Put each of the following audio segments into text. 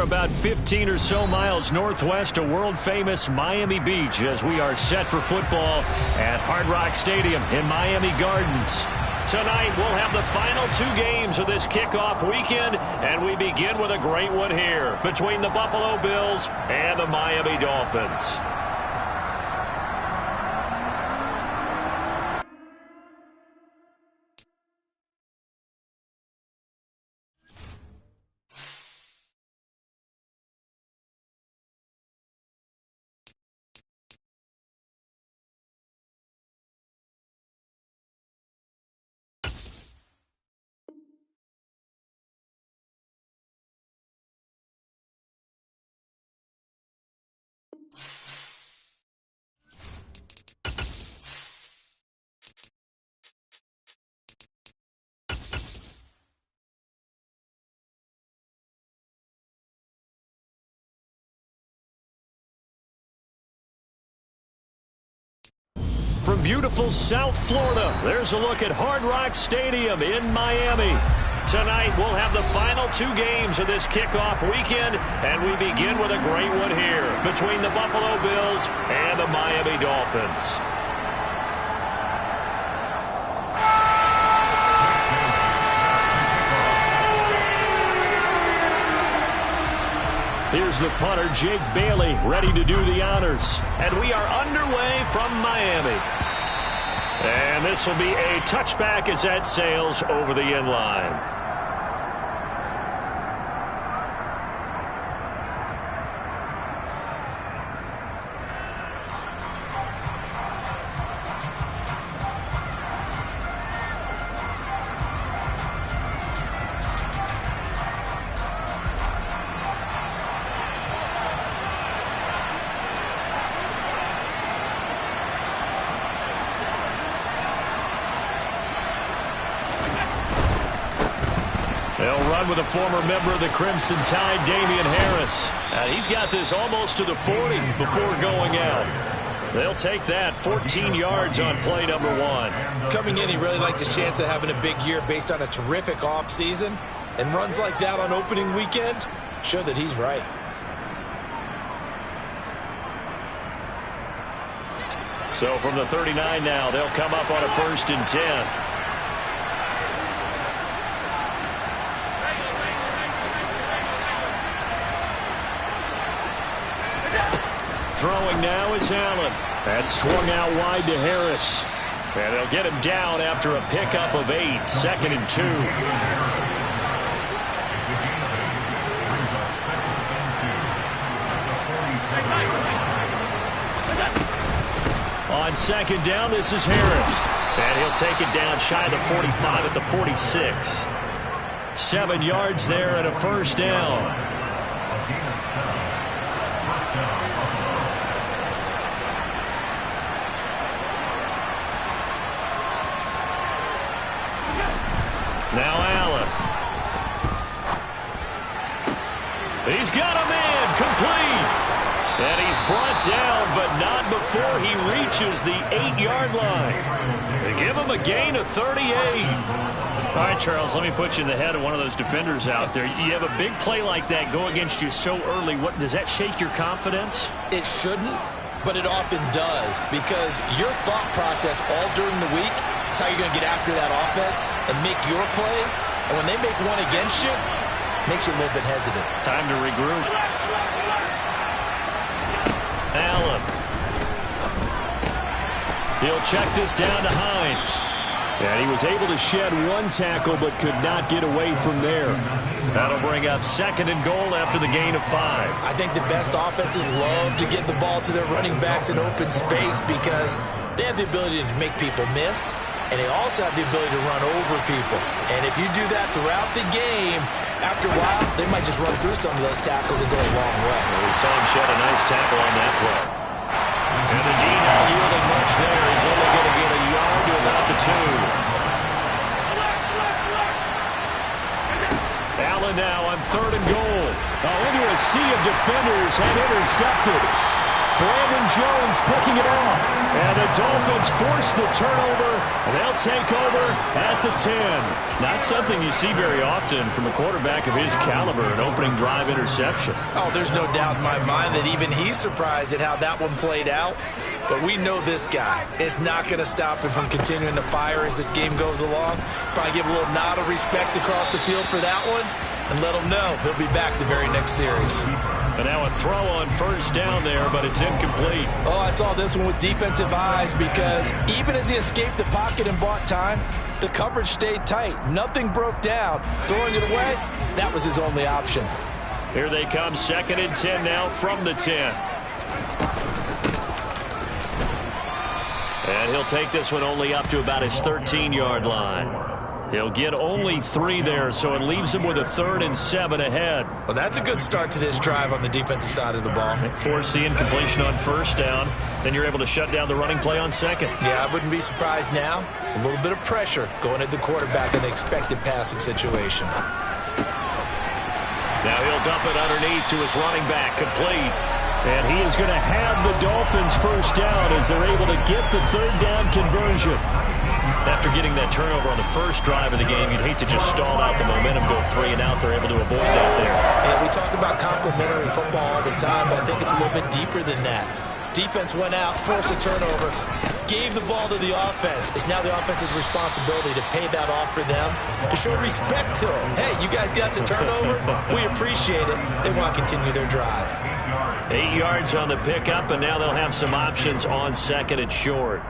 are about 15 or so miles northwest of world-famous Miami Beach as we are set for football at Hard Rock Stadium in Miami Gardens. Tonight, we'll have the final two games of this kickoff weekend, and we begin with a great one here between the Buffalo Bills and the Miami Dolphins. From beautiful South Florida, there's a look at Hard Rock Stadium in Miami. Tonight, we'll have the final two games of this kickoff weekend, and we begin with a great one here between the Buffalo Bills and the Miami Dolphins. Here's the punter, Jake Bailey, ready to do the honors. And we are underway from Miami. And this will be a touchback as that sails over the end line. They'll run with a former member of the Crimson Tide, Damian Harris. And he's got this almost to the 40 before going out. They'll take that 14 yards on play number one. Coming in, he really liked his chance of having a big year based on a terrific offseason. And runs like that on opening weekend show that he's right. So from the 39 now, they'll come up on a 1st and 10. Throwing now is Allen. That's swung out wide to Harris. And they'll get him down after a pickup of 8, 2nd and 2. On 2nd down, this is Harris. And he'll take it down shy of the 45 at the 46. 7 yards there and a 1st down. Now Allen. He's got him in, complete. And he's brought down, but not before he reaches the 8-yard line. They give him a gain of 38. All right, Charles, let me put you in the head of one of those defenders out there. You have a big play like that go against you so early. What does that shake your confidence? It shouldn't, but it often does, because your thought process all during the week is how you're going to get after that offense and make your plays. And when they make one against you, it makes you a little bit hesitant. Time to regroup. Allen. He'll check this down to Hines. And he was able to shed one tackle but could not get away from there. That'll bring up 2nd and goal after the gain of 5. I think the best offenses love to get the ball to their running backs in open space because they have the ability to make people miss, and they also have the ability to run over people. And if you do that throughout the game, after a while, they might just run through some of those tackles and go a long way. Well, we saw him shed a nice tackle on that play. And the D not yielding much there. He's only going to get a yard to about the 2. Allen now on 3rd and goal. Into a sea of defenders and intercepted. Brandon Jones picking it off. And the Dolphins force the turnover, and they'll take over at the 10. Not something you see very often from a quarterback of his caliber, an opening drive interception. Oh, there's no doubt in my mind that even he's surprised at how that one played out. But we know this guy is not going to stop him from continuing to fire as this game goes along. Probably give a little nod of respect across the field for that one and let him know he'll be back the very next series. And now a throw on first down there, but it's incomplete. Oh, I saw this one with defensive eyes because even as he escaped the pocket and bought time, the coverage stayed tight. Nothing broke down. Throwing it away, that was his only option. Here they come, 2nd and 10 now from the 10. And he'll take this one only up to about his 13-yard line. He'll get only 3 there, so it leaves him with a 3rd and 7 ahead. Well, that's a good start to this drive on the defensive side of the ball. Force the incompletion on first down. Then you're able to shut down the running play on second. Yeah, I wouldn't be surprised now. A little bit of pressure going at the quarterback in the expected passing situation. Now he'll dump it underneath to his running back, complete. And he is going to have the Dolphins first down as they're able to get the 3rd down conversion. After getting that turnover on the first drive of the game, you'd hate to just stall out the momentum, go 3 and out. They're able to avoid that there. Yeah, we talk about complementary football all the time, but I think it's a little bit deeper than that. Defense went out, forced a turnover, gave the ball to the offense. It's now the offense's responsibility to pay that off for them, to show respect to them. Hey, you guys got the turnover? We appreciate it. They want to continue their drive. 8 yards on the pickup, and now they'll have some options on 2nd and short.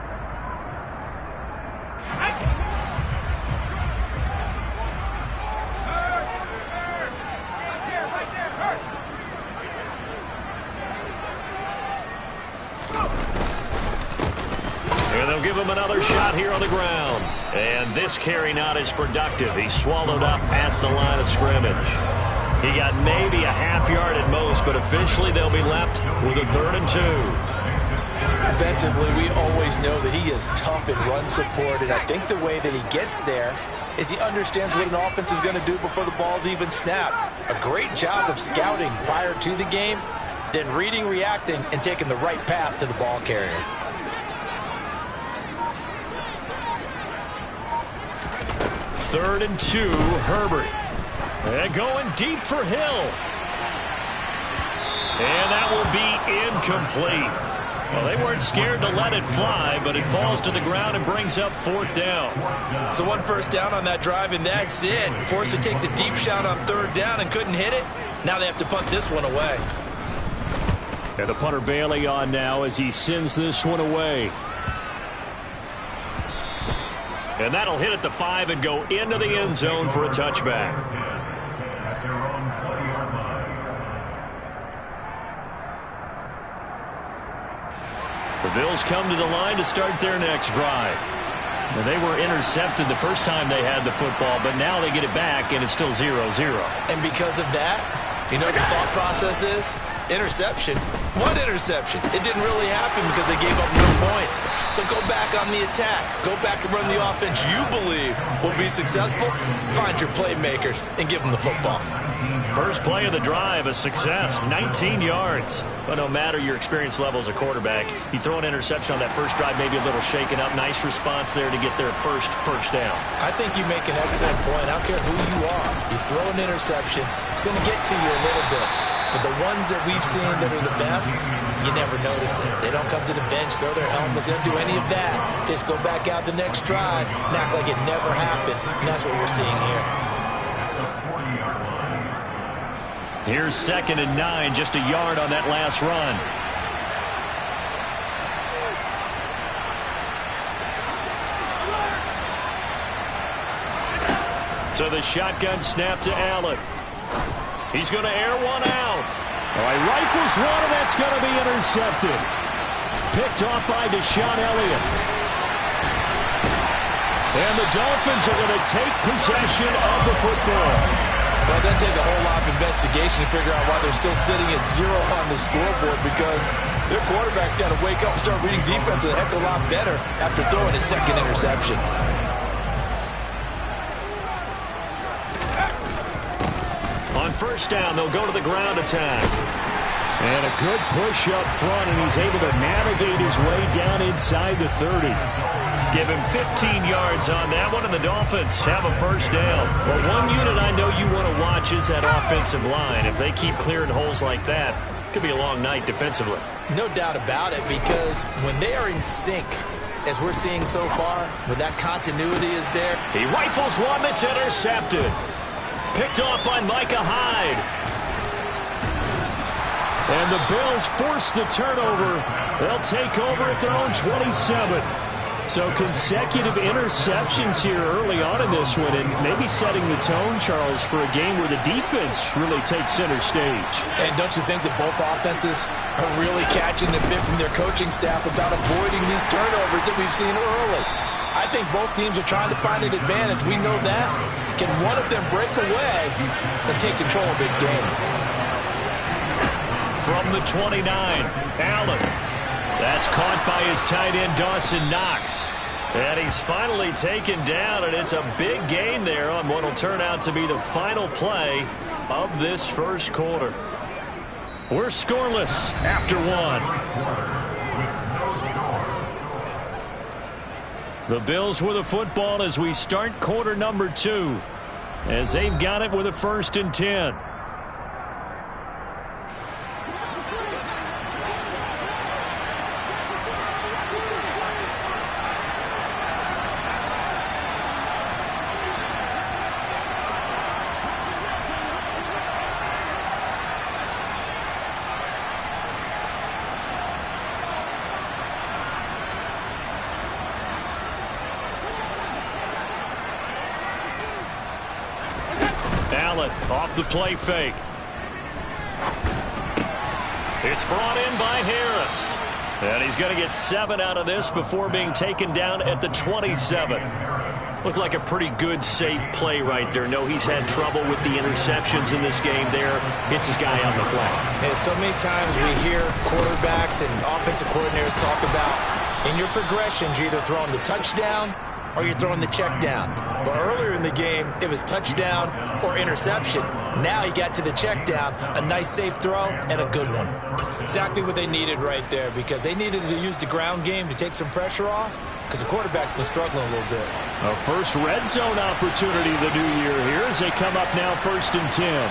And they'll give him another shot here on the ground. And this carry not as productive. He's swallowed up at the line of scrimmage. He got maybe a half yard at most, but eventually they'll be left with a 3rd and 2. Defensively, we always know that he is tough in run support, and I think the way that he gets there is he understands what an offense is going to do before the ball's even snapped. A great job of scouting prior to the game, then reading, reacting, and taking the right path to the ball carrier. Third and 2, Herbert. And going deep for Hill. And that will be incomplete. Well, they weren't scared to let it fly, but it falls to the ground and brings up 4th down. So 1 first down on that drive, and that's it. Forced to take the deep shot on 3rd down and couldn't hit it. Now they have to punt this one away. And the punter Bailey on now as he sends this one away. And that'll hit at the 5 and go into the end zone for a touchback. The Bills come to the line to start their next drive. Now, they were intercepted the first time they had the football, but now they get it back, and it's still 0-0. And because of that, you know what the thought process is? Interception. What interception? It didn't really happen because they gave up no points. So go back on the attack. Go back and run the offense you believe will be successful. Find your playmakers and give them the football. First play of the drive, a success, 19 yards. But no matter your experience level as a quarterback, you throw an interception on that first drive, maybe a little shaken up. Nice response there to get their first down. I think you make an excellent point. I don't care who you are. You throw an interception, it's going to get to you a little bit. But the ones that we've seen that are the best, you never notice it. They don't come to the bench, throw their helmets, they don't do any of that. They just go back out the next drive and act like it never happened. And that's what we're seeing here. Here's 2nd and 9, just a yard on that last run. So the shotgun snap to Allen. He's going to air one out. All right, rifles one, and that's going to be intercepted. Picked off by Deshaun Elliott. And the Dolphins are going to take possession of the football. Well, it doesn't take a whole lot of investigation to figure out why they're still sitting at 0 on the scoreboard, because their quarterback's got to wake up and start reading defense a heck of a lot better after throwing his 2nd interception. On first down, they'll go to the ground attack. And a good push up front, and he's able to navigate his way down inside the 30. Give him 15 yards on that one, and the Dolphins have a first down. But one unit I know you want to watch is that offensive line. If they keep clearing holes like that, it could be a long night defensively. No doubt about it, because when they are in sync, as we're seeing so far, when that continuity is there. He rifles one that's intercepted. Picked off by Micah Hyde. And the Bills force the turnover. They'll take over at their own 27. So consecutive interceptions here early on in this one, and maybe setting the tone, Charles, for a game where the defense really takes center stage. And don't you think that both offenses are really catching the bit from their coaching staff about avoiding these turnovers that we've seen early? I think both teams are trying to find an advantage. We know that. Can one of them break away and take control of this game? From the 29, Allen. That's caught by his tight end, Dawson Knox. And he's finally taken down, and it's a big gain there on what will turn out to be the final play of this first quarter. We're scoreless after one. The Bills with a football as we start quarter number 2, as they've got it with a 1st and 10. Allen off the play fake. It's brought in by Harris. And he's going to get 7 out of this before being taken down at the 27. Looked like a pretty good, safe play right there. No, he's had trouble with the interceptions in this game there. Hits his guy on the flat. And so many times we hear quarterbacks and offensive coordinators talk about in your progressions, you're either throwing the touchdown or you're throwing the check down. But earlier in the game, it was touchdown or interception. Now he got to the check down, a nice safe throw, and a good one. Exactly what they needed right there, because they needed to use the ground game to take some pressure off, because the quarterback's been struggling a little bit. A first red zone opportunity the new year here as they come up now 1st and 10.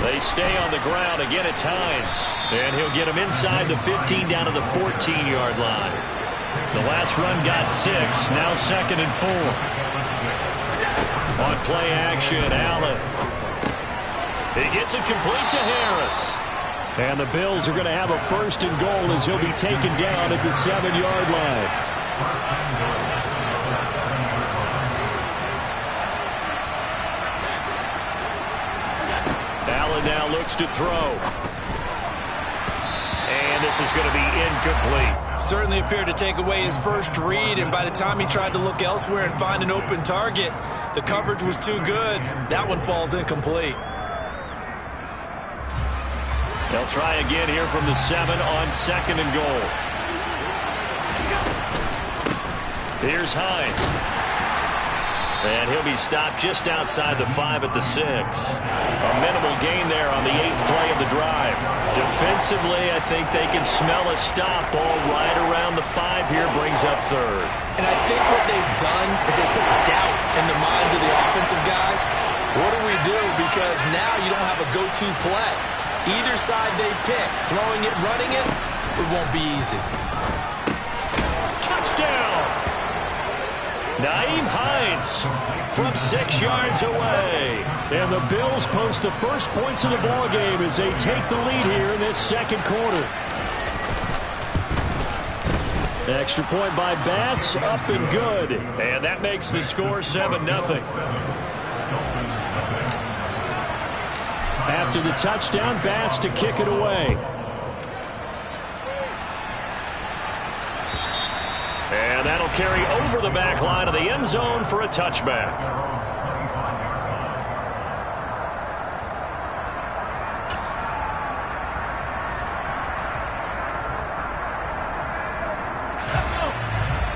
They stay on the ground. Again, it's Hines. And he'll get him inside the 15 down to the 14-yard line. The last run got 6. Now 2nd and 4. On play action, Allen. He gets it complete to Harris. And the Bills are going to have a 1st and goal as he'll be taken down at the 7-yard line. Allen now looks to throw. And this is going to be incomplete. Certainly appeared to take away his first read, and by the time he tried to look elsewhere and find an open target, the coverage was too good. That one falls incomplete. They'll try again here from the 7 on 2nd and goal. Here's Hines. And he'll be stopped just outside the 5 at the 6. A minimal gain there on the 8th play of the drive. Defensively, I think they can smell a stop. Ball right around the 5 here, brings up 3rd. And I think what they've done is they put doubt in the minds of the offensive guys. What do we do? Because now you don't have a go-to play. Either side they pick, throwing it, running it, it won't be easy. Touchdown! Nyheim Hines from 6 yards away. And the Bills post the first points of the ball game as they take the lead here in this 2nd quarter. Extra point by Bass, up and good. And that makes the score 7-0. After the touchdown, Bass to kick it away. And that'll carry over the back line of the end zone for a touchback.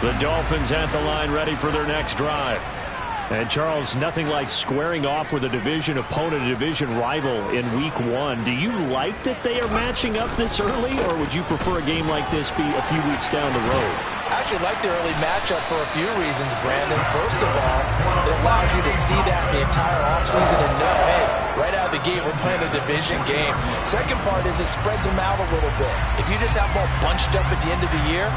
The Dolphins at the line ready for their next drive. And, Charles, nothing like squaring off with a division opponent, a division rival in Week 1. Do you like that they are matching up this early, or would you prefer a game like this be a few weeks down the road? I actually like the early matchup for a few reasons, Brandon. First of all, it allows you to see that the entire offseason and know, hey, right out of the gate, we're playing a division game. Second part is it spreads them out a little bit. If you just have them all bunched up at the end of the year,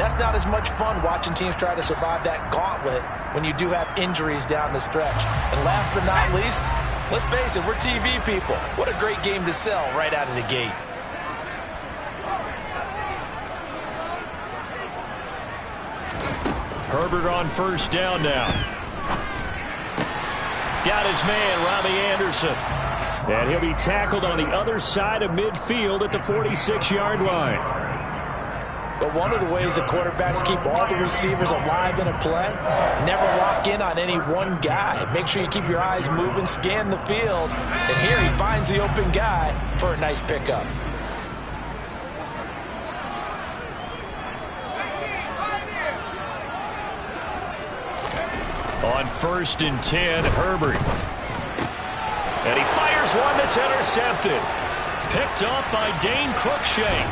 that's not as much fun watching teams try to survive that gauntlet when you do have injuries down the stretch. And last but not least, let's face it, we're TV people. What a great game to sell right out of the gate. Herbert on first down now. Got his man, Robbie Anderson. And he'll be tackled on the other side of midfield at the 46-yard line. But one of the ways the quarterbacks keep all the receivers alive in a play, never lock in on any one guy. Make sure you keep your eyes moving, scan the field. And here he finds the open guy for a nice pickup. On 1st and 10, Herbert. And he fires one that's intercepted. Picked off by Dane Cruikshank.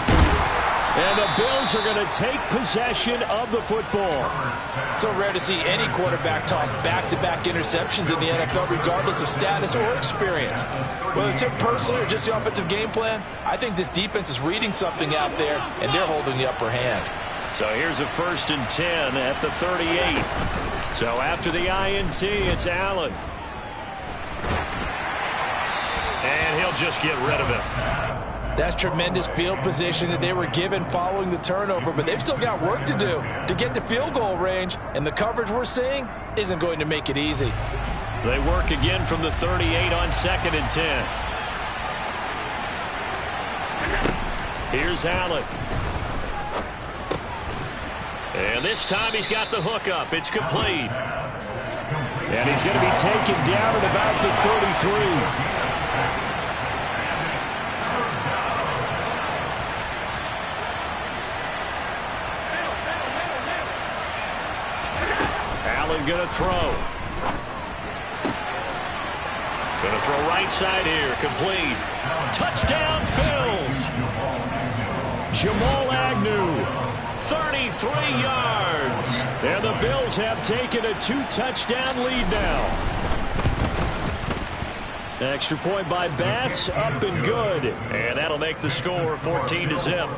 And the Bills are going to take possession of the football. So rare to see any quarterback toss back-to-back interceptions in the NFL, regardless of status or experience. Whether it's him personally or just the offensive game plan, I think this defense is reading something out there, and they're holding the upper hand. So here's a 1st and 10 at the 38. So after the INT, it's Allen. And he'll just get rid of it. That's tremendous field position that they were given following the turnover, but they've still got work to do to get to field goal range, and the coverage we're seeing isn't going to make it easy. They work again from the 38 on 2nd and 10. Here's Allen. And this time he's got the hook up. It's complete. And he's going to be taken down at about the 33. Going to throw. Going to throw right side here. Complete. Touchdown, Bills. Jamal Agnew. 33 yards. And the Bills have taken a 2-touchdown lead now. Extra point by Bass. Up and good. And that'll make the score 14-0.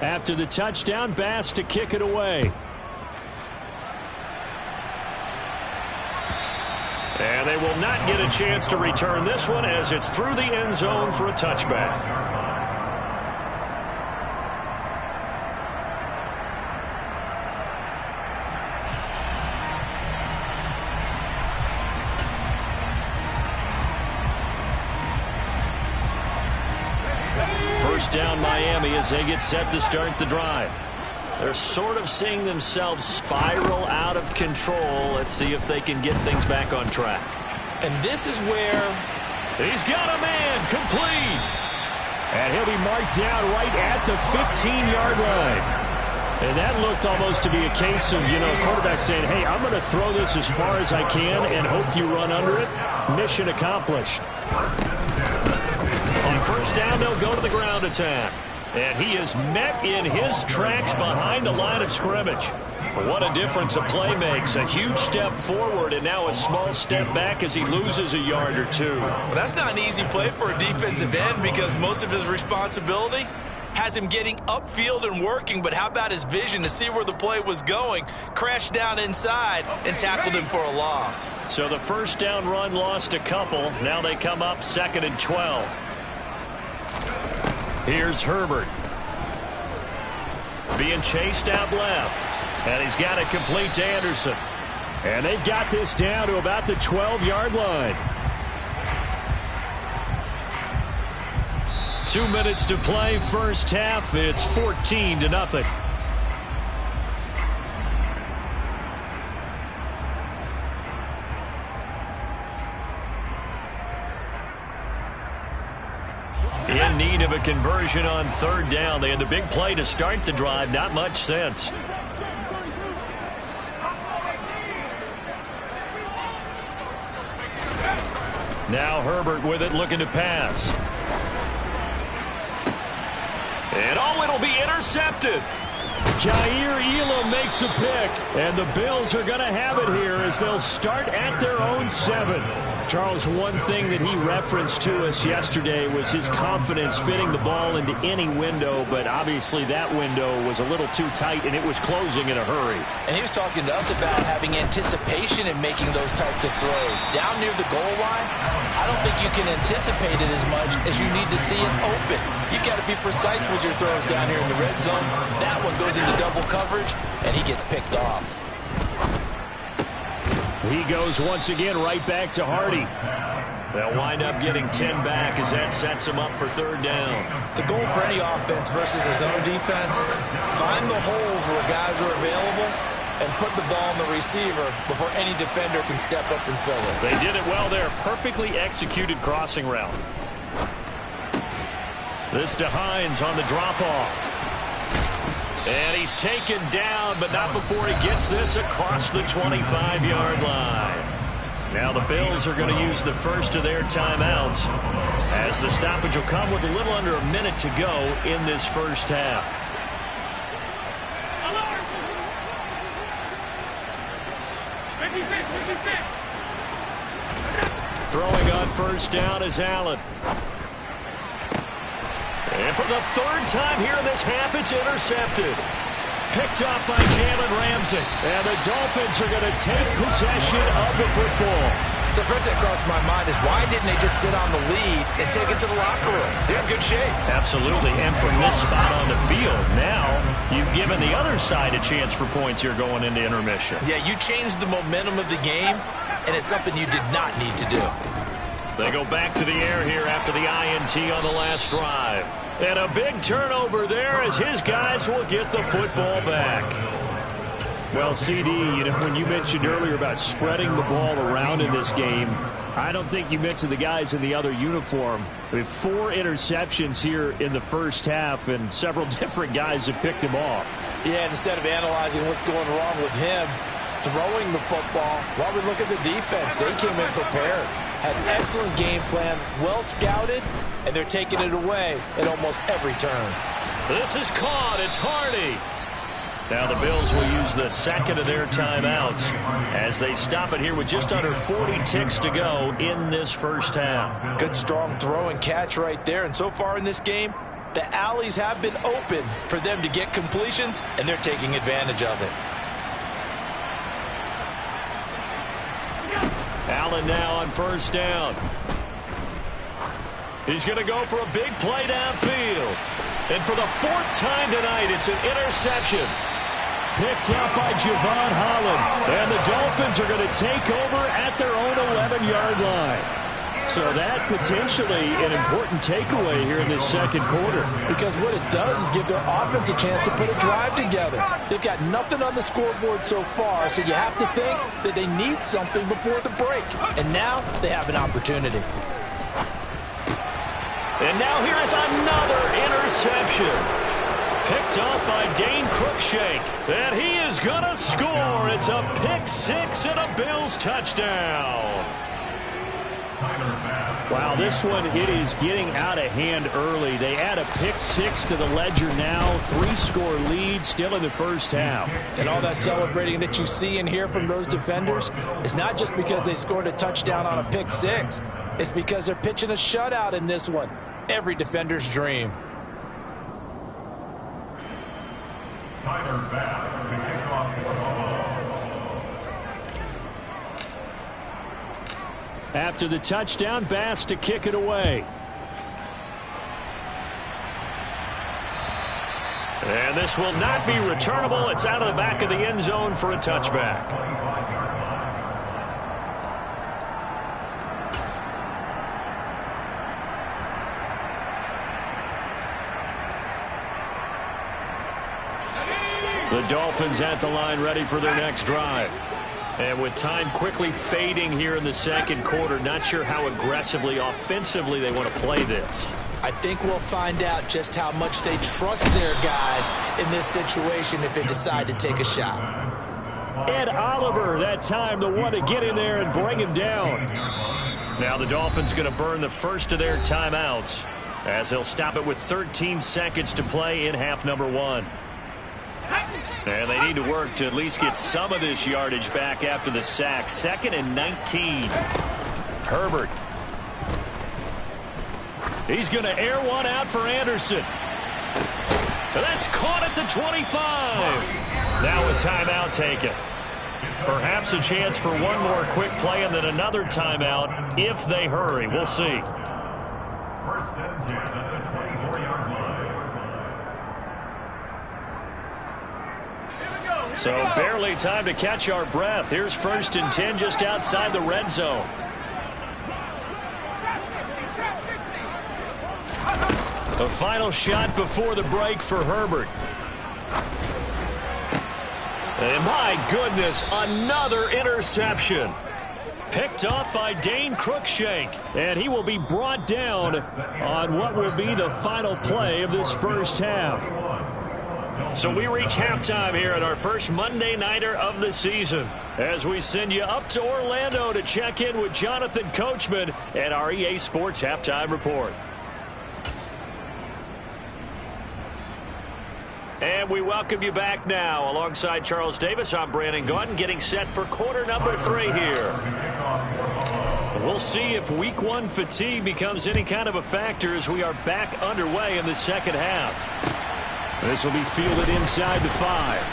After the touchdown, Bass to kick it away. And they will not get a chance to return this one as it's through the end zone for a touchback. Down Miami as they get set to start the drive. They're sort of seeing themselves spiral out of control. Let's see if they can get things back on track. And this is where he's got a man complete. And he'll be marked down right at the 15-yard line. And that looked almost to be a case of, quarterback saying, hey, I'm going to throw this as far as I can and hope you run under it. Mission accomplished. On first down, they'll go to the ground attack. And he is met in his tracks behind the line of scrimmage. What a difference a play makes. A huge step forward and now a small step back as he loses a yard or two. Well, that's not an easy play for a defensive end because most of his responsibility has him getting upfield and working, but how about his vision to see where the play was going, crashed down inside, and tackled him for a loss. So the first down run lost a couple. Now they come up 2nd and 12. Here's Herbert. Being chased out left. And he's got it complete to Anderson. And they've got this down to about the 12-yard line. 2 minutes to play, first half. It's 14-0. In need of a conversion on 3rd down. They had the big play to start the drive. Not much sense. Now Herbert with it, looking to pass. And it'll be intercepted. Jair Elam makes a pick, and the Bills are going to have it here as they'll start at their own 7. Charles, one thing that he referenced to us yesterday was his confidence fitting the ball into any window, but obviously that window was a little too tight, and it was closing in a hurry. And he was talking to us about having anticipation in making those types of throws. Down near the goal line, I don't think you can anticipate it as much as you need to see it open. You've got to be precise with your throws down here in the red zone. That one goes into double coverage, and he gets picked off. He goes once again right back to Hardy. They'll wind up getting 10 back as that sets him up for 3rd down. The goal for any offense versus his own defense, find the holes where guys are available and put the ball on the receiver before any defender can step up and fill it. They did it well there. Perfectly executed crossing route. This to Hines on the drop-off. And he's taken down, but not before he gets this across the 25-yard line. Now the Bills are going to use the first of their timeouts as the stoppage will come with a little under a minute to go in this first half. Throwing on first down is Allen. And for the 3rd time here in this half, it's intercepted. Picked up by Jalen Ramsey. And the Dolphins are going to take possession of the football. So first that crossed my mind is why didn't they just sit on the lead and take it to the locker room? They're in good shape. Absolutely. And from this spot on the field, now you've given the other side a chance for points here going into intermission. Yeah, you changed the momentum of the game, and it's something you did not need to do. They go back to the air here after the INT on the last drive. And a big turnover there as his guys will get the football back. Well, CD, when you mentioned earlier about spreading the ball around in this game, I don't think you mentioned the guys in the other uniform. We have 4 interceptions here in the first half, and several different guys have picked him off. Yeah, and instead of analyzing what's going wrong with him, throwing the football, while we look at the defense, they came in prepared. Had an excellent game plan, well scouted, and they're taking it away at almost every turn. This is caught. It's Hardy. Now the Bills will use the second of their timeouts as they stop it here with just under 40 ticks to go in this first half. Good strong throw and catch right there. And so far in this game, the alleys have been open for them to get completions, and they're taking advantage of it. Allen now on first down. He's going to go for a big play downfield. And for the 4th time tonight, it's an interception. Picked up by Javon Holland. And the Dolphins are going to take over at their own 11-yard line. So that potentially an important takeaway here in this second quarter. Because what it does is give their offense a chance to put a drive together. They've got nothing on the scoreboard so far, so you have to think that they need something before the break. And now they have an opportunity. And now here is another interception. Picked up by Dane Cruikshank. And he is going to score. It's a pick-6 and a Bills touchdown. Wow, this one, it is getting out of hand early. They add a pick-6 to the ledger now. 3-score lead still in the first half. And all that celebrating that you see and hear from those defenders is not just because they scored a touchdown on a pick-6. It's because they're pitching a shutout in this one. Every defender's dream. After the touchdown, Bass to kick it away. And this will not be returnable. It's out of the back of the end zone for a touchback. The Dolphins at the line ready for their next drive. And with time quickly fading here in the second quarter, not sure how aggressively, offensively they want to play this. I think we'll find out just how much they trust their guys in this situation if they decide to take a shot. Ed Oliver, that time the one to get in there and bring him down. Now the Dolphins going to burn the first of their timeouts as they'll stop it with 13 seconds to play in half number 1. And they need to work to at least get some of this yardage back after the sack. 2nd and 19. Herbert. He's going to air one out for Anderson. And that's caught at the 25. Now a timeout taken. Perhaps a chance for one more quick play and then another timeout if they hurry. We'll see. First and 10 at the 24-yard line. So barely time to catch our breath. Here's 1st and 10 just outside the red zone. The final shot before the break for Herbert. And my goodness, another interception. Picked up by Dane Cruikshank. And he will be brought down on what will be the final play of this first half. So we reach halftime here at our first Monday Nighter of the season as we send you up to Orlando to check in with Jonathan Coachman and our EA Sports Halftime Report. And we welcome you back now. Alongside Charles Davis, I'm Brandon Gaudin, getting set for quarter number 3 here. We'll see if week 1 fatigue becomes any kind of a factor as we are back underway in the second half. This will be fielded inside the 5.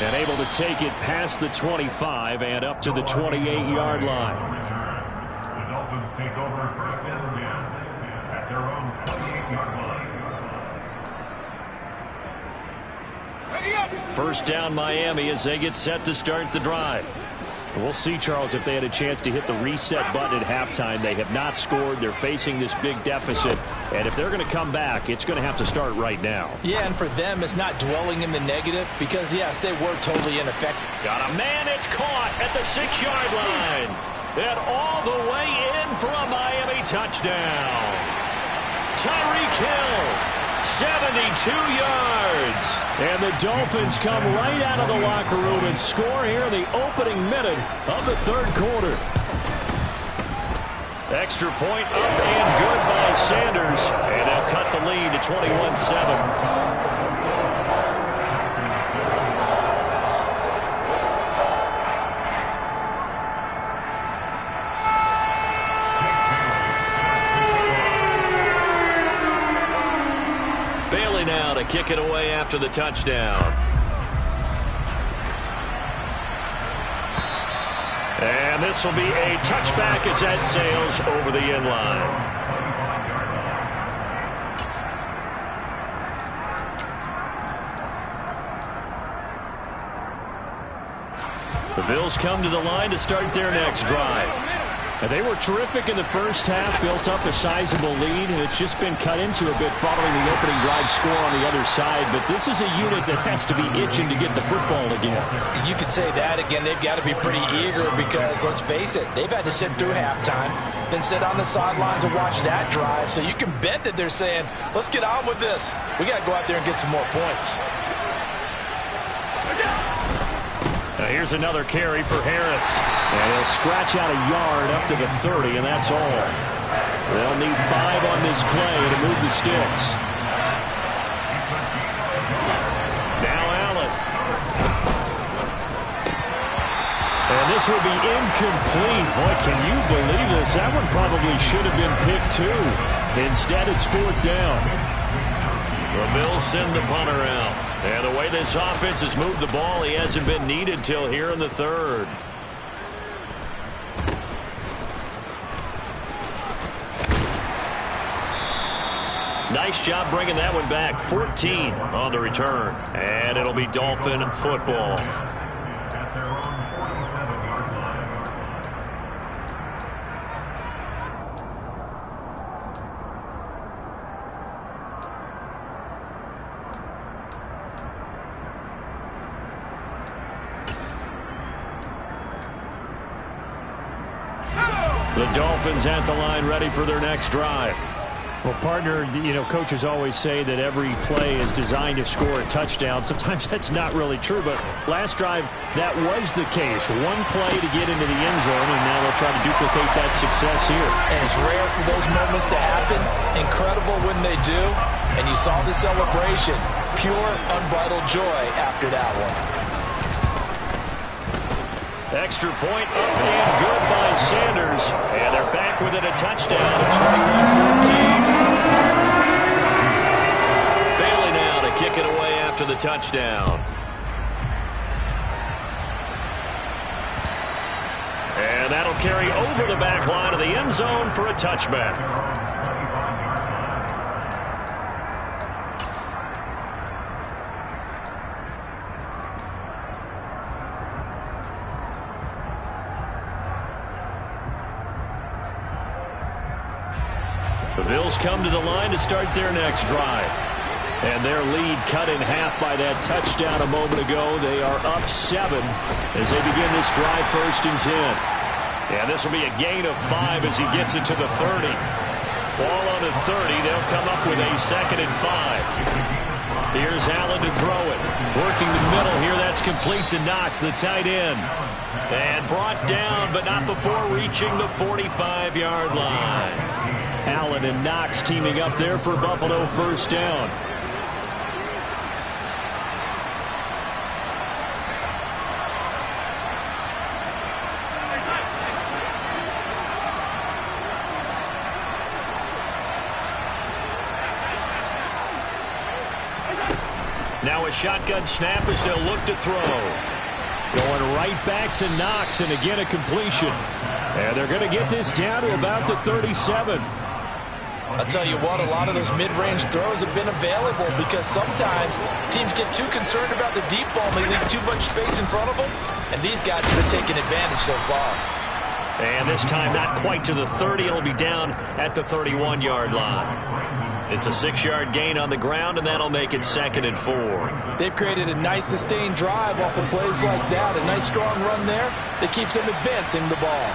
And able to take it past the 25 and up to the 28-yard line. The Dolphins take over 1st and 10 at their own 28-yard line. First down Miami as they get set to start the drive. We'll see, Charles, if they had a chance to hit the reset button at halftime. They have not scored. They're facing this big deficit. And if they're going to come back, it's going to have to start right now. Yeah, and for them, it's not dwelling in the negative because, yes, they were totally ineffective. Got a man. It's caught at the 6-yard line. And all the way in for a Miami touchdown. Tyreek Hill. 72 yards. And the Dolphins come right out of the locker room and score here in the opening minute of the 3rd quarter. Extra point up and good by Sanders. And they'll cut the lead to 21-7. Now to kick it away after the touchdown. And this will be a touchback as that sails over the end line. The Bills come to the line to start their next drive. And they were terrific in the first half, built up a sizable lead, and it's just been cut into a bit following the opening drive score on the other side. But this is a unit that has to be itching to get the football again. You could say that again. They've got to be pretty eager because, let's face it, they've had to sit through halftime, then sit on the sidelines and watch that drive. So you can bet that they're saying, let's get on with this. We got to go out there and get some more points. Now here's another carry for Harris. And he'll scratch out a yard up to the 30, and that's all. They'll need 5 on this play to move the sticks. Now Allen. And this will be incomplete. Boy, can you believe this? That one probably should have been picked too. Instead, it's 4th down. The Bills send the punter out. And the way this offense has moved the ball, he hasn't been needed till here in the 3rd. Nice job bringing that one back. 14 on the return. And it'll be Dolphin football. At their own 47-yard line. The Dolphins at the line ready for their next drive. Well, partner, you know, coaches always say that every play is designed to score a touchdown. Sometimes that's not really true, but last drive, that was the case. One play to get into the end zone, and now they'll try to duplicate that success here. And it's rare for those moments to happen. Incredible when they do. And you saw the celebration. Pure, unbridled joy after that one. Extra point up and good by Sanders. And they're back within a touchdown at 21-14. Bailey now to kick it away after the touchdown. And that'll carry over the back line of the end zone for a touchback. The Bills come to the line to start their next drive. And their lead cut in half by that touchdown a moment ago. They are up 7 as they begin this drive 1st and 10. And this will be a gain of 5 as he gets it to the 30. Ball on the 30. They'll come up with a 2nd and 5. Here's Allen to throw it. Working the middle here. That's complete to Knox, the tight end. And brought down, but not before reaching the 45-yard line. Allen and Knox teaming up there for Buffalo 1st down. Now a shotgun snap as they'll look to throw. Going right back to Knox, and again a completion. And they're going to get this down to about the 37. I'll tell you what, a lot of those mid-range throws have been available because sometimes teams get too concerned about the deep ball and they leave too much space in front of them. And these guys have taken advantage so far. And this time not quite to the 30. It'll be down at the 31-yard line. It's a 6-yard gain on the ground, and that'll make it 2nd and 4. They've created a nice sustained drive off of plays like that. A nice strong run there that keeps them advancing the ball.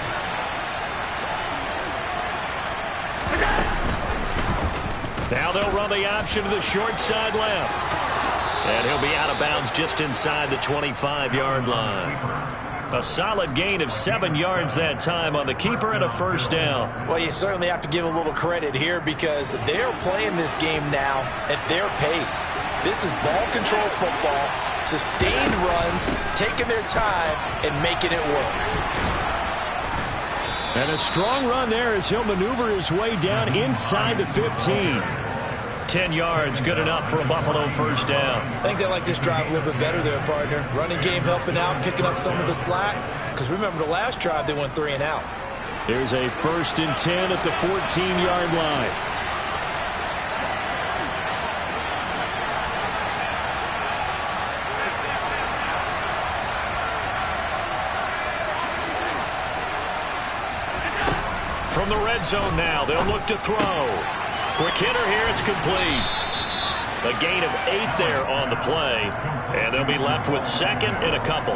Now they'll run the option to the short side left. And he'll be out of bounds just inside the 25-yard line. A solid gain of 7 yards that time on the keeper and a 1st down. Well, you certainly have to give a little credit here because they're playing this game now at their pace. This is ball control football, sustained runs, taking their time and making it work. And a strong run there as he'll maneuver his way down inside the 15. 10 yards, good enough for a Buffalo 1st down. I think they like this drive a little bit better there, partner. Running game helping out, picking up some of the slack. Because remember, the last drive, they went 3 and out. Here's a 1st and 10 at the 14-yard line. From the red zone now, they'll look to throw. Quick hitter here, it's complete. A gain of 8 there on the play, and they'll be left with 2nd and a couple.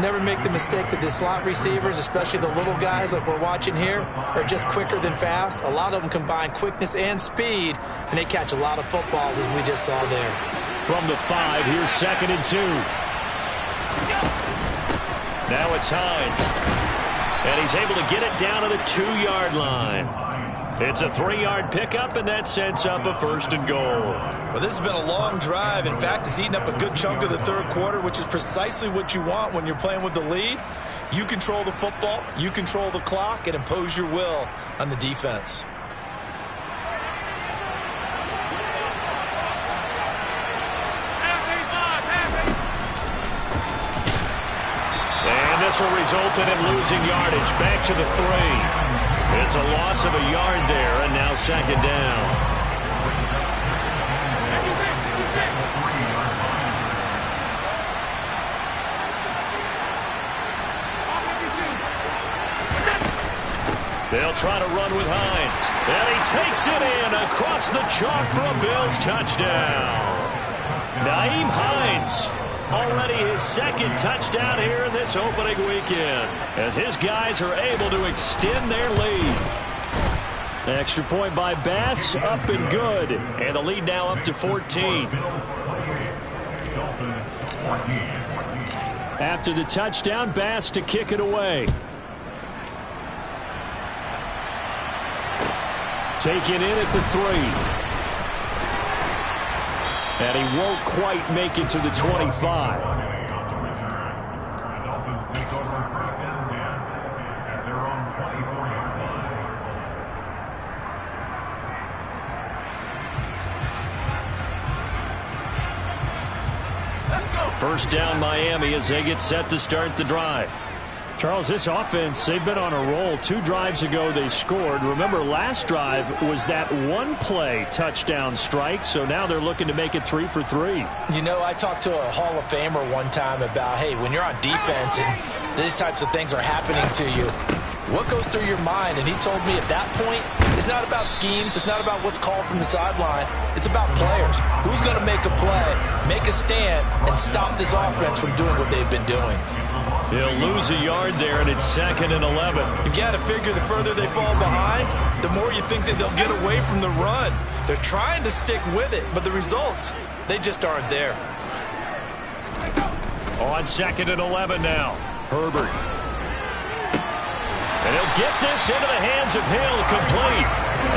Never make the mistake that the slot receivers, especially the little guys like we're watching here, are just quicker than fast. A lot of them combine quickness and speed, and they catch a lot of footballs, as we just saw there. From the 5, here's 2nd and 2. Now it's Hines. And he's able to get it down to the 2-yard line. It's a 3-yard pickup, and that sets up a 1st and goal. Well, this has been a long drive. In fact, it's eaten up a good chunk of the 3rd quarter, which is precisely what you want when you're playing with the lead. You control the football, you control the clock, and impose your will on the defense. And this will result in him losing yardage back to the 3. It's a loss of a yard there, and now 2nd down. They'll try to run with Hines. And he takes it in across the chalk for a Bills touchdown. Nyheim Hines. Already his 2nd touchdown here in this opening weekend as his guys are able to extend their lead. Extra point by Bass, up and good. And the lead now up to 14. After the touchdown, Bass to kick it away. Taken in at the 3. And he won't quite make it to the 25. First down Miami as they get set to start the drive. Charles, this offense, they've been on a roll. 2 drives ago they scored. Remember, last drive was that one-play touchdown strike, so now they're looking to make it 3 for 3. You know, I talked to a Hall of Famer one time about, hey, when you're on defense and these types of things are happening to you, what goes through your mind? And he told me at that point, it's not about schemes. It's not about what's called from the sideline. It's about players. Who's going to make a play, make a stand, and stop this offense from doing what they've been doing. He'll lose a yard there, and it's 2nd and 11. You've got to figure the further they fall behind, the more you think that they'll get away from the run. They're trying to stick with it, but the results, they just aren't there. On 2nd and 11 now. Herbert. And he'll get this into the hands of Hill, complete.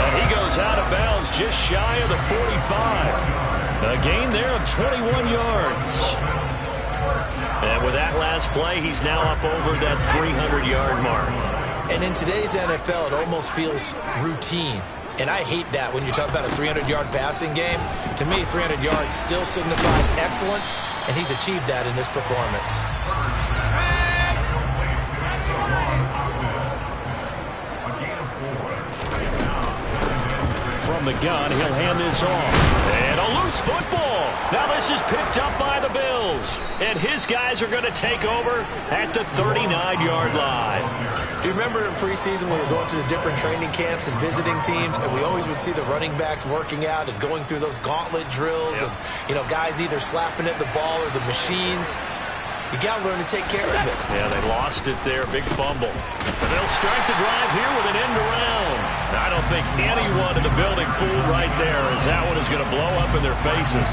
And he goes out of bounds just shy of the 45. A gain there of 21 yards. And with that last play, he's now up over that 300-yard mark. And in today's NFL, it almost feels routine. And I hate that when you talk about a 300-yard passing game. To me, 300 yards still signifies excellence, and he's achieved that in this performance. From the gun, he'll hand this off. And a loose football. Now this is picked up by the Bills. And his guys are going to take over at the 39-yard line. Do you remember in preseason when we were going to the different training camps and visiting teams, and we always would see the running backs working out and going through those gauntlet drills, and, you know, guys either slapping at the ball or the machines. You got to learn to take care of it. Yeah, they lost it there. Big fumble. And they'll start the drive here with an end around. I don't think anyone in the building fooled right there, as that one is going to blow up in their faces.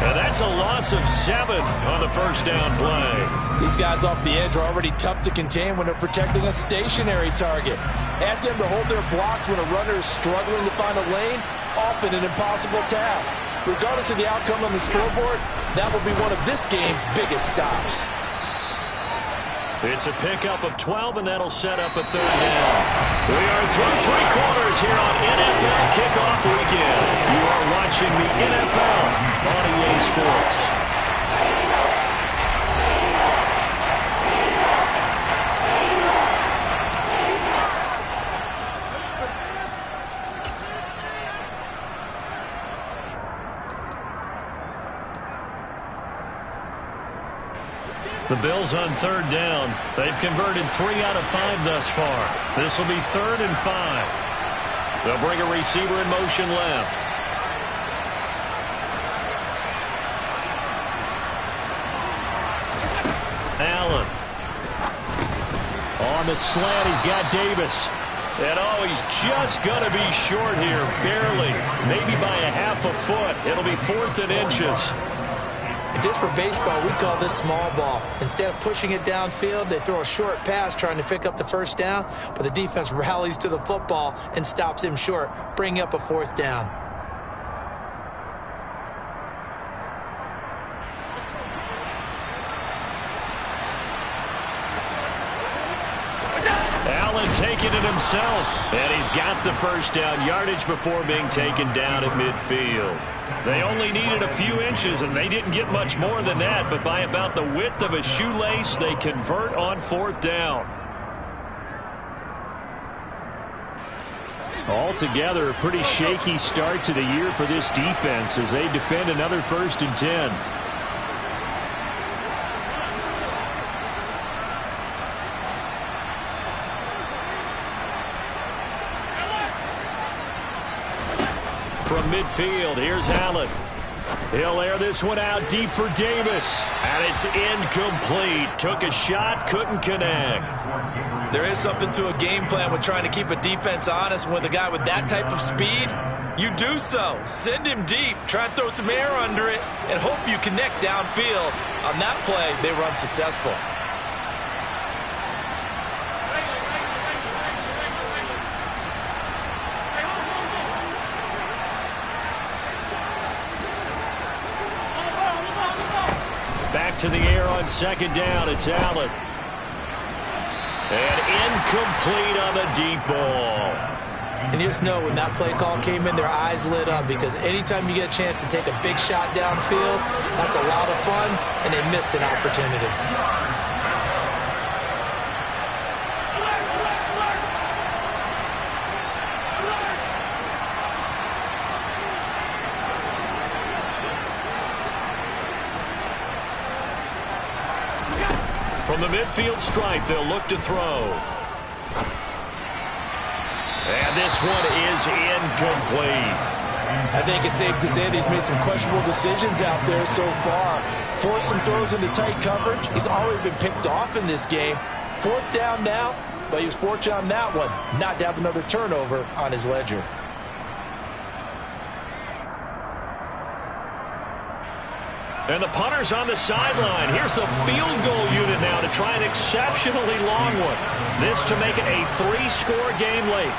And that's a loss of 7 on the first down play. These guys off the edge are already tough to contain when they're protecting a stationary target. Ask them to hold their blocks when a runner is struggling to find a lane, often an impossible task. Regardless of the outcome on the scoreboard, that will be one of this game's biggest stops. It's a pickup of 12, and that'll set up a 3rd down. We are through 3 quarters here on NFL Kickoff Weekend. You are watching the NFL on EA Sports. The Bills on 3rd down. They've converted 3 out of 5 thus far. This will be 3rd and 5. They'll bring a receiver in motion left. Allen. On the slant, he's got Davis. And oh, he's just going to be short here, barely. Maybe by a half a foot. It'll be 4th and inches. This for baseball, we call this small ball. Instead of pushing it downfield, they throw a short pass trying to pick up the 1st down, but the defense rallies to the football and stops him short, bringing up a 4th down. Allen taking it himself, and he's got the 1st down yardage before being taken down at midfield. They only needed a few inches, and they didn't get much more than that, but by about the width of a shoelace, they convert on 4th down. Altogether, a pretty shaky start to the year for this defense as they defend another 1st and 10. From midfield, here's Allen. He'll air this one out deep for Davis. And it's incomplete. Took a shot, couldn't connect. There is something to a game plan with trying to keep a defense honest. With a guy with that type of speed, you do so. Send him deep, try and throw some air under it, and hope you connect downfield. On that play, they were unsuccessful. Back to the air on second down. It's Allen. And incomplete on the deep ball. And you just know when that play call came in, their eyes lit up, because anytime you get a chance to take a big shot downfield, that's a lot of fun, and they missed an opportunity. From the midfield stripe, they'll look to throw. And this one is incomplete. I think it's safe to say that he's made some questionable decisions out there so far. Forced some throws into tight coverage. He's already been picked off in this game. 4th down now, but he was fortunate on that one not to have another turnover on his ledger. And the punter's on the sideline. Here's the field goal unit now to try an exceptionally long one. This to make it a 3-score game late.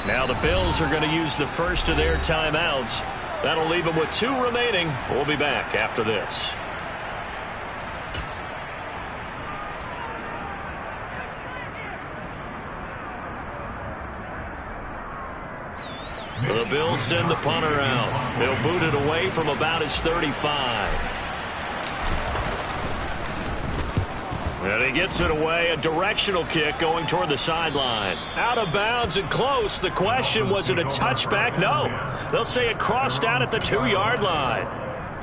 Now the Bills are going to use the first of their timeouts. That'll leave them with 2 remaining. We'll be back after this. The Bills send the punter out. They'll boot it away from about his 35. And he gets it away. A directional kick going toward the sideline. Out of bounds and close. The question, was it a touchback? No. They'll say it crossed out at the 2-yard line.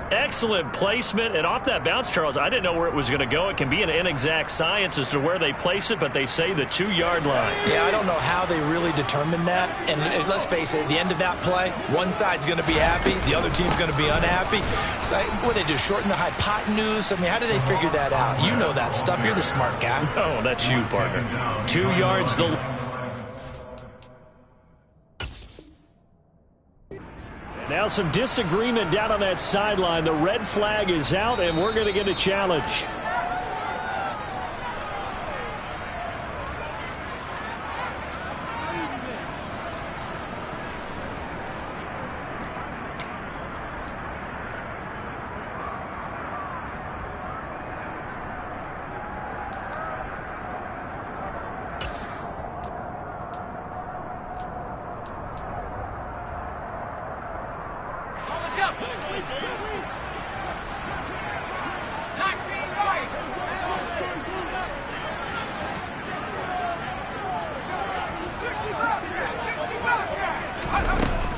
Excellent placement, and off that bounce, Charles, I didn't know where it was going to go. It can be an inexact science as to where they place it, but they say the 2-yard line. Yeah, I don't know how they really determined that. And let's face it, at the end of that play, one side's going to be happy, the other team's going to be unhappy. It's like, what did they do, shorten the hypotenuse? I mean, how did they figure that out? You know that stuff. You're the smart guy. Oh, that's you, partner. 2 yards the... Now some disagreement down on that sideline. The red flag is out, and we're going to get a challenge.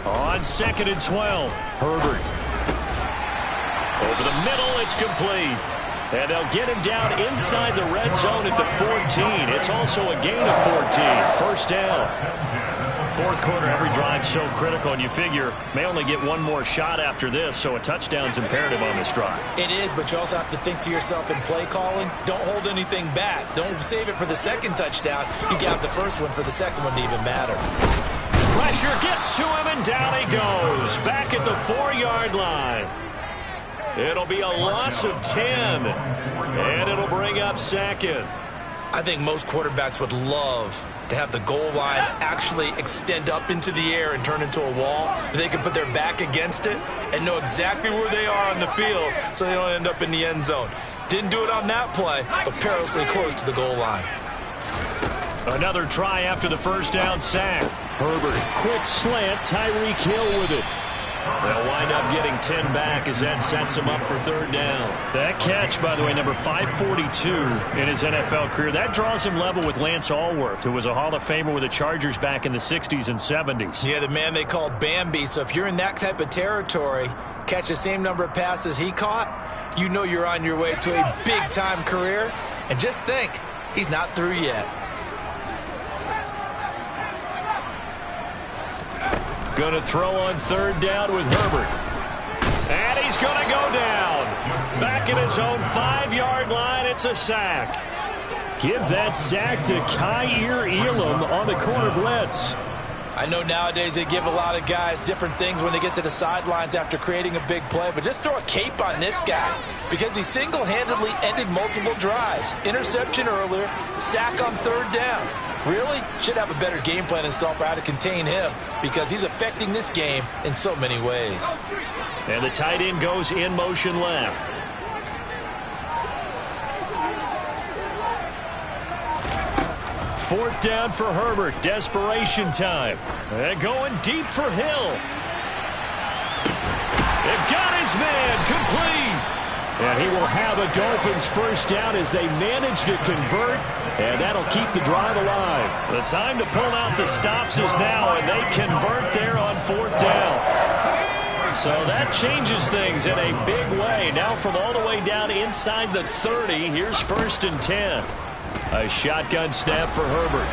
On 2nd and 12, Herbert. Over the middle, it's complete. And they'll get him down inside the red zone at the 14. It's also a gain of 14. First down. 4th quarter, every drive so critical, and you figure may only get one more shot after this, so a touchdown's imperative on this drive. It is, but you also have to think to yourself in play calling, don't hold anything back. Don't save it for the second touchdown. You got the first one for the second one to even matter. Pressure gets to him, and down he goes. Back at the 4-yard line. It'll be a loss of 10, and it'll bring up 2nd. I think most quarterbacks would love to have the goal line actually extend up into the air and turn into a wall. They can put their back against it and know exactly where they are on the field so they don't end up in the end zone. Didn't do it on that play, but perilously close to the goal line. Another try after the first down sack. Herbert, quick slant, Tyreek Hill with it. They'll wind up getting 10 back as that sets him up for 3rd down. That catch, by the way, number 542 in his NFL career. That draws him level with Lance Allworth, who was a Hall of Famer with the Chargers back in the 60s and 70s. Yeah, the man they called Bambi. So if you're in that type of territory, catch the same number of passes he caught, you know you're on your way to a big-time career. And just think, he's not through yet. Going to throw on third down with Herbert. And he's going to go down. Back at his own 5-yard line, it's a sack. Give that sack to Kaiir Elam on the corner blitz. I know nowadays they give a lot of guys different things when they get to the sidelines after creating a big play, but just throw a cape on this guy because he single-handedly ended multiple drives. Interception earlier, sack on third down. Really? Should have a better game plan installed for how to contain him because he's affecting this game in so many ways. And the tight end goes in motion left. Fourth down for Herbert. Desperation time. And going deep for Hill. They've got his man complete. And he will have a Dolphins first down as they manage to convert. And that'll keep the drive alive. The time to pull out the stops is now, and they convert there on fourth down. So that changes things in a big way. Now from all the way down inside the 30, here's first and 10. A shotgun snap for Herbert.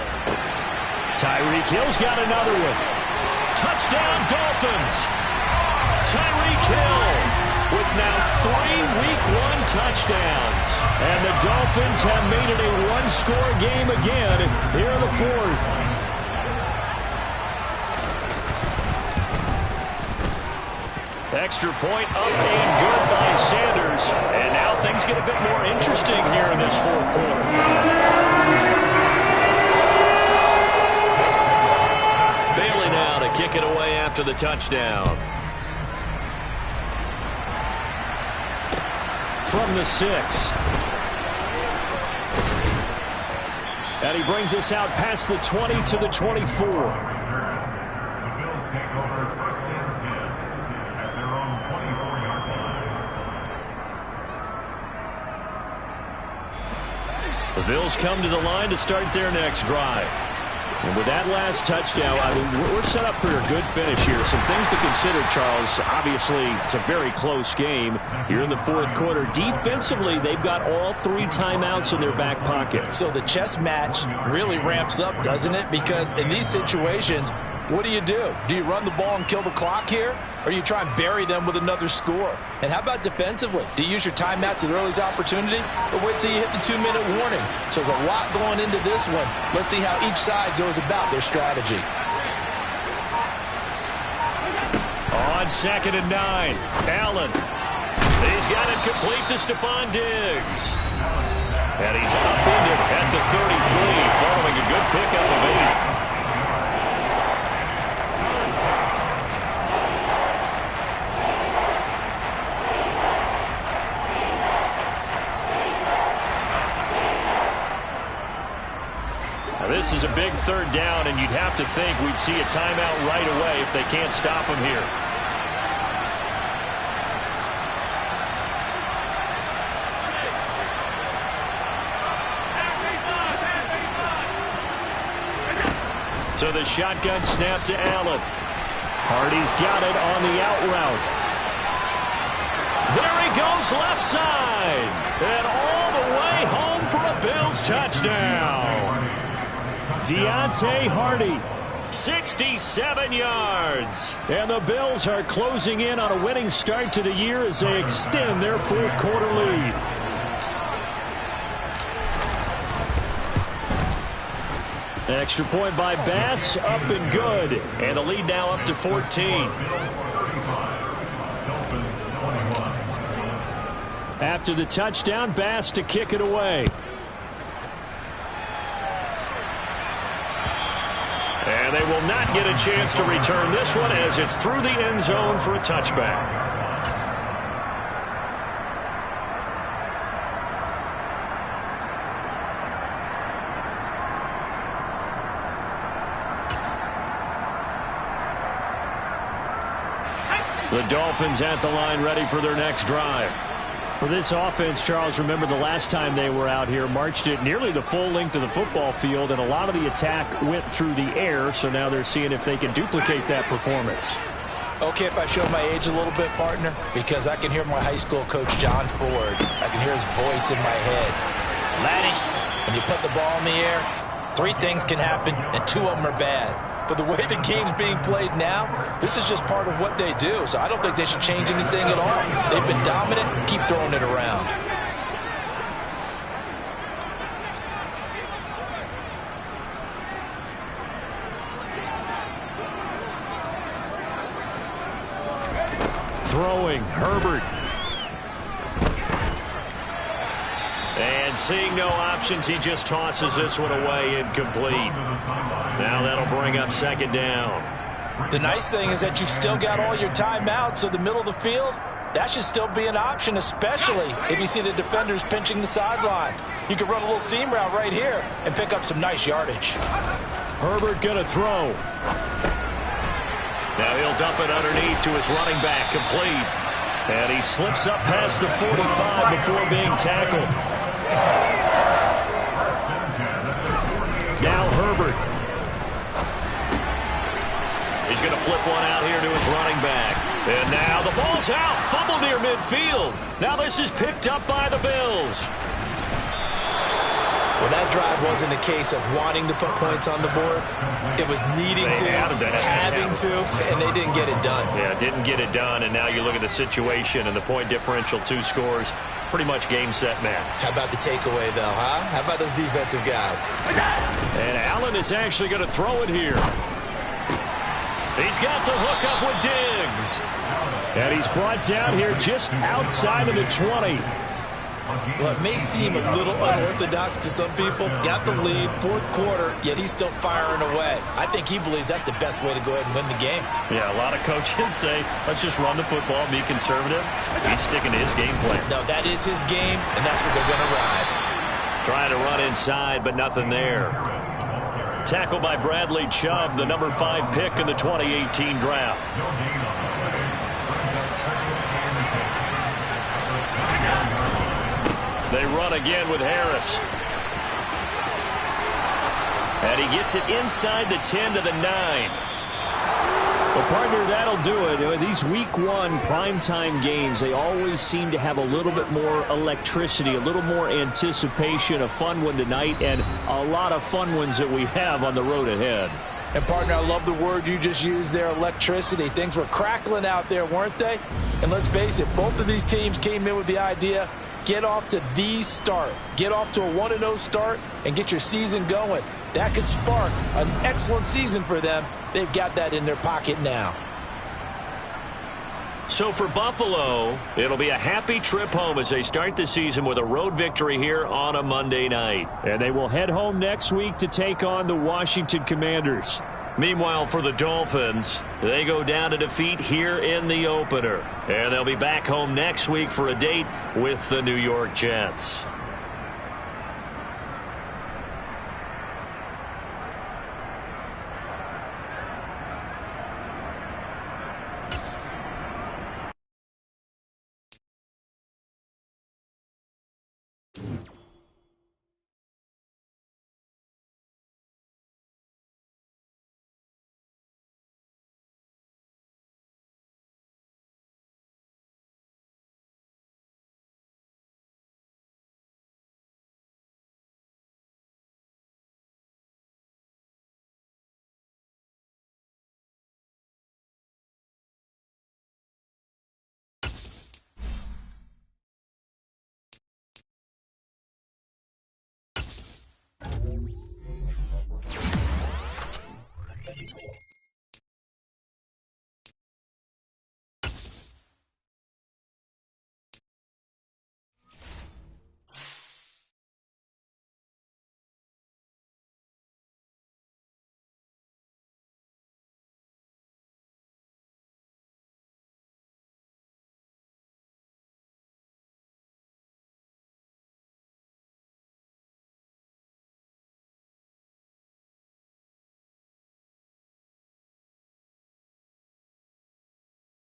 Tyreek Hill's got another one. Touchdown, Dolphins. Tyreek Hill with now 3 Week 1 touchdowns. And the Dolphins have made it a one-score game again here in the fourth. Extra point up and good by Sanders. And now things get a bit more interesting here in this fourth quarter. Bailey now to kick it away after the touchdown. From the 6. And he brings us out past the 20 to the 24. The Bills take over first and 10 at their own 24-yard line. The Bills come to the line to start their next drive. And with that last touchdown, I mean, we're set up for a good finish here. Some things to consider, Charles. Obviously, it's a very close game. You're in the fourth quarter. Defensively, they've got all 3 timeouts in their back pocket. So the chess match really ramps up, doesn't it? Because in these situations, what do? Do you run the ball and kill the clock here? Or do you try and bury them with another score? And how about defensively? Do you use your timeouts at the earliest opportunity? Or wait till you hit the 2-minute warning? So there's a lot going into this one. Let's see how each side goes about their strategy. On second and 9, Allen. He's got it complete to Stephon Diggs. And he's upended at the 33 following a good pickup of 8. This is a big third down, and you'd have to think we'd see a timeout right away if they can't stop him here. So the shotgun snap to Allen. Hardy's got it on the out route. There he goes left side. And all the way home for a Bills touchdown. Deontay Hardy, 67 yards. And the Bills are closing in on a winning start to the year as they extend their fourth quarter lead. Extra point by Bass, up and good. And the lead now up to 14. After the touchdown, Bass to kick it away. And they will not get a chance to return this one as it's through the end zone for a touchback. The Dolphins at the line ready for their next drive. For this offense, Charles, remember the last time they were out here, marched it nearly the full length of the football field, and a lot of the attack went through the air, so now they're seeing if they can duplicate that performance. Okay, if I show my age a little bit, partner, because I can hear my high school coach, John Ford. I can hear his voice in my head. Laddie, when you put the ball in the air, 3 things can happen, and 2 of them are bad. for the way the game's being played now, this is just part of what they do. So I don't think they should change anything at all. They've been dominant. Keep throwing it around. Throwing, Herbert. And seeing no options, he just tosses this one away, incomplete. Now that'll bring up second down. The nice thing is that you've still got all your timeouts, so the middle of the field, that should still be an option, especially if you see the defenders pinching the sideline. You can run a little seam route right here and pick up some nice yardage. Herbert gonna throw. Now he'll dump it underneath to his running back, complete. And he slips up past the 45 before being tackled. Now Herbert. He's going to flip one out here to his running back. And now the ball's out. Fumble near midfield. Now this is picked up by the Bills. Well, that drive wasn't a case of wanting to put points on the board. It was needing to, having to, and they didn't get it done. Yeah, didn't get it done, and now you look at the situation and the point differential, 2 scores, pretty much game, set, match. How about the takeaway, though, huh? How about those defensive guys? And Allen is actually going to throw it here. He's got the hook up with Diggs. And he's brought down here just outside of the 20. Well, it may seem a little unorthodox to some people. Got the lead, 4th quarter, yet he's still firing away. I think he believes that's the best way to go ahead and win the game. Yeah, a lot of coaches say, let's just run the football, be conservative. He's sticking to his game plan. No, that is his game, and that's what they're going to ride. Trying to run inside, but nothing there. Tackled by Bradley Chubb, the number 5 pick in the 2018 draft. They run again with Harris. And he gets it inside the 10 to the 9. Well, partner, that'll do it. These week 1 primetime games, they always seem to have a little bit more electricity, a little more anticipation. A fun one tonight, and a lot of fun ones that we have on the road ahead. And, partner, I love the word you just used there, electricity. Things were crackling out there, weren't they? And let's face it, both of these teams came in with the idea, get off to the start. Get off to a 1-0 start and get your season going. That could spark an excellent season for them. They've got that in their pocket now. So for Buffalo, it'll be a happy trip home as they start the season with a road victory here on a Monday night. And they will head home next week to take on the Washington Commanders. Meanwhile, for the Dolphins, they go down to defeat here in the opener. And they'll be back home next week for a date with the New York Jets.